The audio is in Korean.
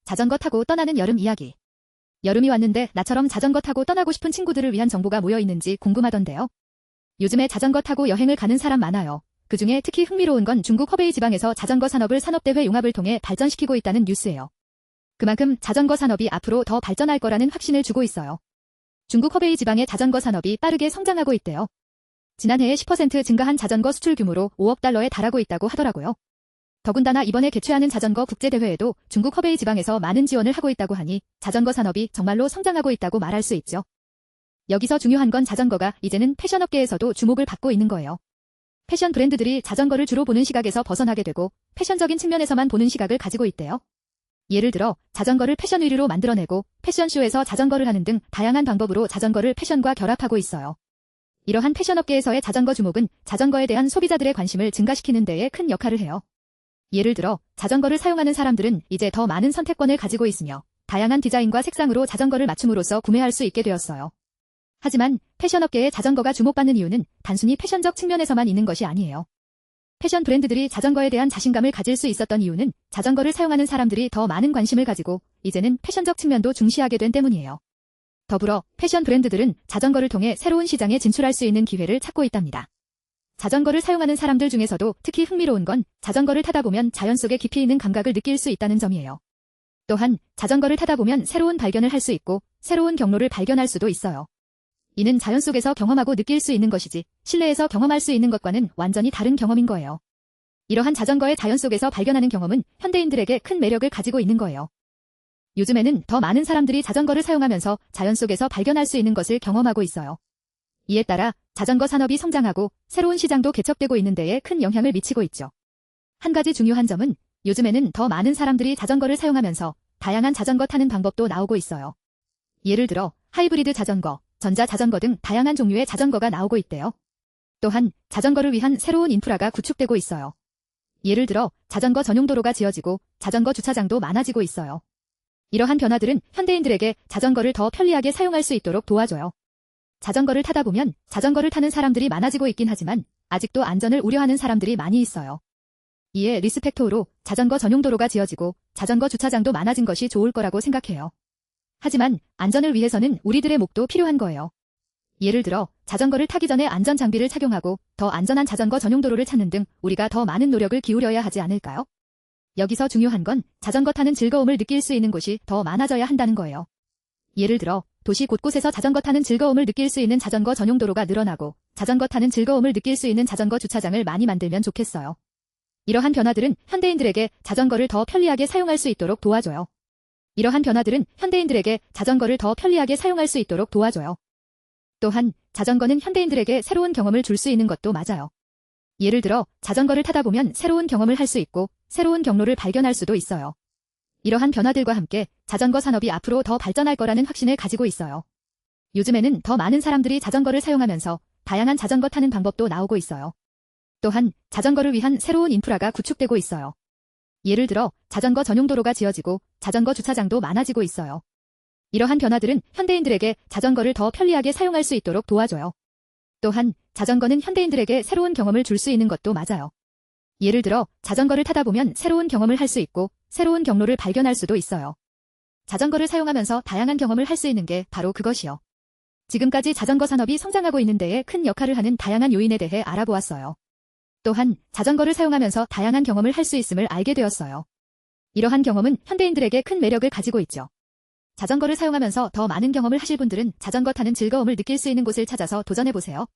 자전거 타고 떠나는 여름 이야기. 여름이 왔는데 나처럼 자전거 타고 떠나고 싶은 친구들을 위한 정보가 모여 있는지 궁금하던데요. 요즘에 자전거 타고 여행을 가는 사람 많아요. 그중에 특히 흥미로운 건 중국 허베이 지방에서 자전거 산업을 산업대회 융합을 통해 발전시키고 있다는 뉴스예요. 그만큼 자전거 산업이 앞으로 더 발전할 거라는 확신을 주고 있어요. 중국 허베이 지방의 자전거 산업이 빠르게 성장하고 있대요. 지난해에 10% 증가한 자전거 수출 규모로 5억 달러에 달하고 있다고 하더라고요. 더군다나 이번에 개최하는 자전거 국제대회에도 중국 허베이 지방에서 많은 지원을 하고 있다고 하니 자전거 산업이 정말로 성장하고 있다고 말할 수 있죠. 여기서 중요한 건 자전거가 이제는 패션업계에서도 주목을 받고 있는 거예요. 패션 브랜드들이 자전거를 주로 보는 시각에서 벗어나게 되고 패션적인 측면에서만 보는 시각을 가지고 있대요. 예를 들어 자전거를 패션 의류로 만들어내고 패션쇼에서 자전거를 하는 등 다양한 방법으로 자전거를 패션과 결합하고 있어요. 이러한 패션업계에서의 자전거 주목은 자전거에 대한 소비자들의 관심을 증가시키는 데에 큰 역할을 해요. 예를 들어 자전거를 사용하는 사람들은 이제 더 많은 선택권을 가지고 있으며 다양한 디자인과 색상으로 자전거를 맞춤으로써 구매할 수 있게 되었어요. 하지만 패션업계의 자전거가 주목받는 이유는 단순히 패션적 측면에서만 있는 것이 아니에요. 패션 브랜드들이 자전거에 대한 자신감을 가질 수 있었던 이유는 자전거를 사용하는 사람들이 더 많은 관심을 가지고 이제는 패션적 측면도 중시하게 된 때문이에요. 더불어 패션 브랜드들은 자전거를 통해 새로운 시장에 진출할 수 있는 기회를 찾고 있답니다. 자전거를 사용하는 사람들 중에서도 특히 흥미로운 건 자전거를 타다 보면 자연 속에 깊이 있는 감각을 느낄 수 있다는 점이에요. 또한 자전거를 타다 보면 새로운 발견을 할 수 있고 새로운 경로를 발견할 수도 있어요. 이는 자연 속에서 경험하고 느낄 수 있는 것이지 실내에서 경험할 수 있는 것과는 완전히 다른 경험인 거예요. 이러한 자전거의 자연 속에서 발견하는 경험은 현대인들에게 큰 매력을 가지고 있는 거예요. 요즘에는 더 많은 사람들이 자전거를 사용하면서 자연 속에서 발견할 수 있는 것을 경험하고 있어요. 이에 따라 자전거 산업이 성장하고 새로운 시장도 개척되고 있는 데에 큰 영향을 미치고 있죠. 한 가지 중요한 점은 요즘에는 더 많은 사람들이 자전거를 사용하면서 다양한 자전거 타는 방법도 나오고 있어요. 예를 들어 하이브리드 자전거, 전자자전거 등 다양한 종류의 자전거가 나오고 있대요. 또한 자전거를 위한 새로운 인프라가 구축되고 있어요. 예를 들어 자전거 전용 도로가 지어지고 자전거 주차장도 많아지고 있어요. 이러한 변화들은 현대인들에게 자전거를 더 편리하게 사용할 수 있도록 도와줘요. 자전거를 타다 보면 자전거를 타는 사람들이 많아지고 있긴 하지만 아직도 안전을 우려하는 사람들이 많이 있어요. 이에 리스펙토로 자전거 전용 도로가 지어지고 자전거 주차장도 많아진 것이 좋을 거라고 생각해요. 하지만 안전을 위해서는 우리들의 목도 필요한 거예요. 예를 들어 자전거를 타기 전에 안전 장비를 착용하고 더 안전한 자전거 전용 도로를 찾는 등 우리가 더 많은 노력을 기울여야 하지 않을까요? 여기서 중요한 건 자전거 타는 즐거움을 느낄 수 있는 곳이 더 많아져야 한다는 거예요. 예를 들어 도시 곳곳에서 자전거 타는 즐거움을 느낄 수 있는 자전거 전용 도로가 늘어나고 자전거 타는 즐거움을 느낄 수 있는 자전거 주차장을 많이 만들면 좋겠어요. 이러한 변화들은 현대인들에게 자전거를 더 편리하게 사용할 수 있도록 도와줘요. 또한 자전거는 현대인들에게 새로운 경험을 줄 수 있는 것도 맞아요. 예를 들어 자전거를 타다 보면 새로운 경험을 할 수 있고 새로운 경로를 발견할 수도 있어요. 이러한 변화들과 함께 자전거 산업이 앞으로 더 발전할 거라는 확신을 가지고 있어요. 요즘에는 더 많은 사람들이 자전거를 사용하면서 다양한 자전거 타는 방법도 나오고 있어요. 또한 자전거를 위한 새로운 인프라가 구축되고 있어요. 예를 들어 자전거 전용 도로가 지어지고 자전거 주차장도 많아지고 있어요. 이러한 변화들은 현대인들에게 자전거를 더 편리하게 사용할 수 있도록 도와줘요. 또한 자전거는 현대인들에게 새로운 경험을 줄 수 있는 것도 맞아요. 예를 들어 자전거를 타다 보면 새로운 경험을 할 수 있고 새로운 경로를 발견할 수도 있어요. 자전거를 사용하면서 다양한 경험을 할 수 있는 게 바로 그것이요. 지금까지 자전거 산업이 성장하고 있는 데에 큰 역할을 하는 다양한 요인에 대해 알아보았어요. 또한 자전거를 사용하면서 다양한 경험을 할 수 있음을 알게 되었어요. 이러한 경험은 현대인들에게 큰 매력을 가지고 있죠. 자전거를 사용하면서 더 많은 경험을 하실 분들은 자전거 타는 즐거움을 느낄 수 있는 곳을 찾아서 도전해보세요.